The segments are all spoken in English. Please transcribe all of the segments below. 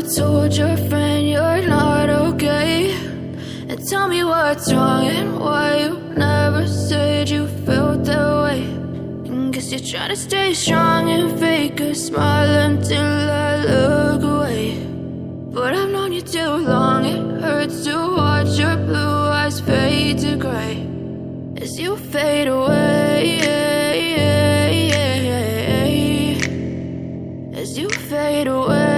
told your friend you're not okay? And tell me what's wrong and why you never said you felt that way. And guess you're trying to stay strong and fake a smile until I look away. But I've known you too long, it hurts to watch your blue eyes fade to gray as you fade away, as you fade away.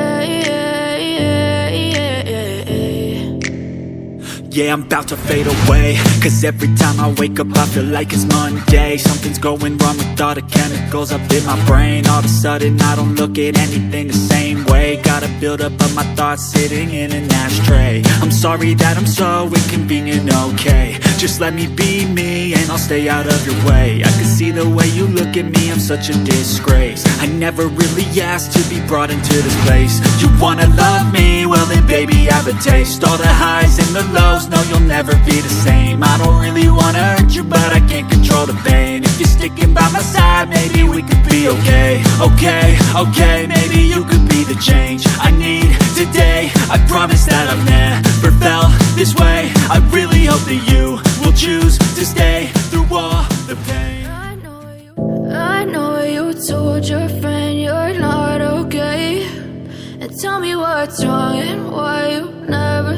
Yeah, I'm about to fade away, 'cause every time I wake up I feel like it's Monday. Something's going wrong with all the chemicals up in my brain. All of a sudden I don't look at anything the same way. Gotta build up of my thoughts sitting in an ashtray. I'm sorry that I'm so inconvenient, okay? Just let me be me and I'll stay out of your way. I can see the way you look at me, I'm such a disgrace. I never really asked to be brought into this place. You wanna love me? Well then baby have a taste. All the highs and the lows, no you'll never be the same. I don't really wanna hurt you but I can't control the pain. If you're sticking by my side maybe we could be okay. Okay, okay, maybe you could be the change I need today. I promise that I've never felt this way. I really hope that you will choose to stay through all the pain. I know you told your friend you're not okay. And tell me what's wrong and why you never